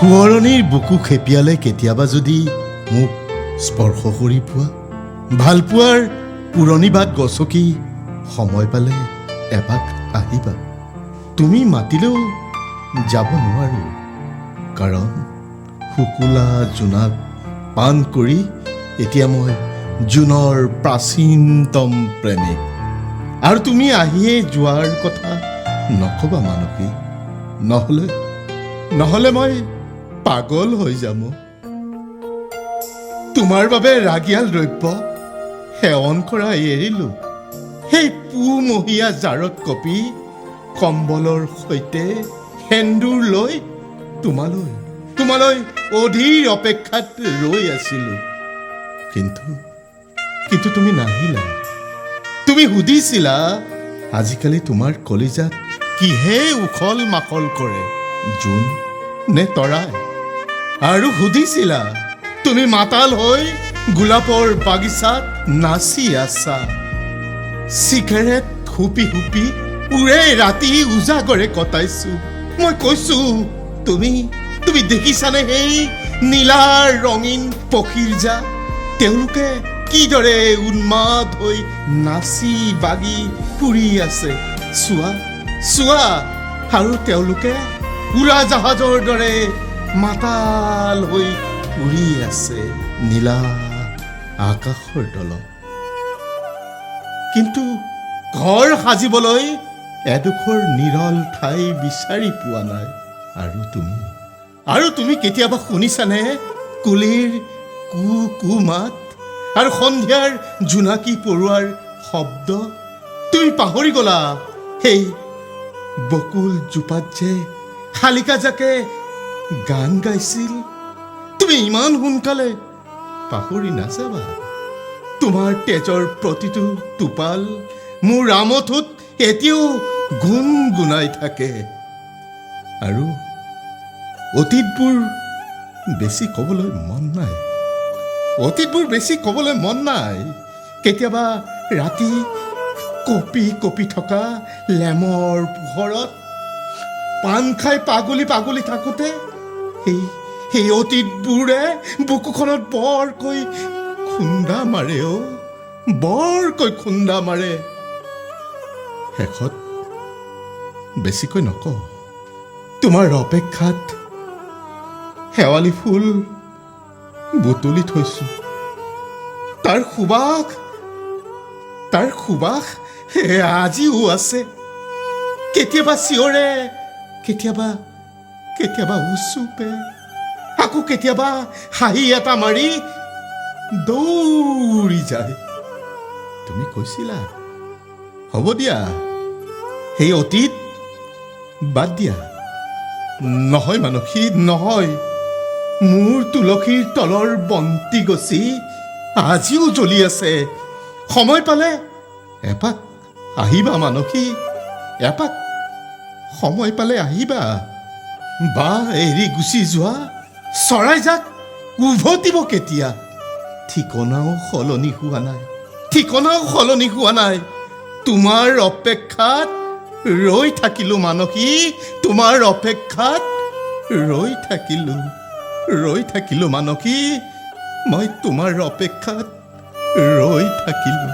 সোঁৱৰণিৰ বুকু খেপিয়ালে কেতিয়াবা যদি মোক স্পৰ্শ কৰি পোৱা, ভালপোৱাৰ পুৰণি বাট গছকি সময় পালে এপাক আহিবা। তুমি মাতিলেও যাব নোৱাৰো, কাৰণ শুকুলা জোনাক পান কৰি এতিয়া মই জোনৰ প্ৰাচীনতম প্ৰেমিক। আৰু তুমি আহিয়ে যোৱাৰ কথা নকবা মানসী, নহলে মই পাগল হৈ যাম। তোমাৰ বাবে ৰাগিয়াল দ্ৰব্য সেৱন কৰা এৰিলো, সেই পুমহীয়া জাৰত কপি কম্বলৰ সৈতে সেন্দুৰ লৈ তোমালৈ অধীৰ অপেক্ষাত ৰৈ আছিলো। কিন্তু তুমি নাহিলা। তুমি সুধিছিলা আজিকালি তোমাৰ কলিজাত কিহে উখল মাখল কৰে, জোন নে তৰাই? আৰু সুধিছিলা তুমি মাতাল হৈ গোলাপৰ বাগিচাত নাচি আছা, চিগাৰেট হুপি হুপি উৰে ৰাতি উজাগৰে কটাইছো। মই কৈছো তুমি দেখিছানে সেই নীলাৰ ৰঙীন পক্ষীৰ জাক? তেওঁলোকে কিদৰে উন্মাদ হৈ নাচি বাগি ফুৰি আছে, চোৱা। আৰু তেওঁলোকে উৰাজাহাজৰ দৰে মাতাল হৈ উৰি আছে নীলা আকাশৰ তলত। কিন্তু ঘৰ সাজিবলৈ এডোখৰ নিৰল ঠাই বিচাৰি পোৱা নাই। আৰু তুমি কেতিয়াবা শুনিছানে কুলিৰ কু মাত আৰু সন্ধিয়াৰ জোনাকী পৰুৱাৰ শব্দ? তুমি পাহৰি গলা সেই বকুল জোপাত যে শালিকাজাকে গান গাইছিল? তুমি ইমান সোনকালে পাহৰি নাযাবা। তোমাৰ তেজৰ প্ৰতিটো টোপাল মোৰ আমঠুত এতিয়াও গুণগুণাই থাকে। আৰু অতীতবোৰ বেছি ক'বলৈ মন নাই। কেতিয়াবা ৰাতি কঁপি থকা লেমৰ পোহৰত পান খাই পাগলি থাকোঁতে সেই অতীতবোৰে বুকুখনত বৰকৈ খুন্দা মাৰে। শেষত বেছিকৈ নকওঁ, তোমাৰ অপেক্ষাত শেৱালি ফুল বুটলি থৈছো। তাৰ সুবাস আজিও আছে। কেতিয়াবা চিঞৰে, কেতিয়াবা উচুপে, আকৌ কেতিয়াবা হাঁহি এটা মাৰি দৌৰি যায়। তুমি কৈছিলা হ'ব দিয়া, সেই অতীত বাদ দিয়া। নহয় মানসী, নহয়। মোৰ তুলসীৰ তলৰ বন্তি গছি আজিও জ্বলি আছে। সময় পালে এপাক আহিবা মানসী, এপাক সময় পালে আহিবা। বা এৰি গুচি যোৱা চৰাইজাক উভতিব কেতিয়া? ঠিকনাও সলনি হোৱা নাই। তোমাৰ অপেক্ষাত ৰৈ থাকিলো মানসী, তোমাৰ অপেক্ষাত ৰৈ থাকিলো মানসী, মই তোমাৰ অপেক্ষাত ৰৈ থাকিলো।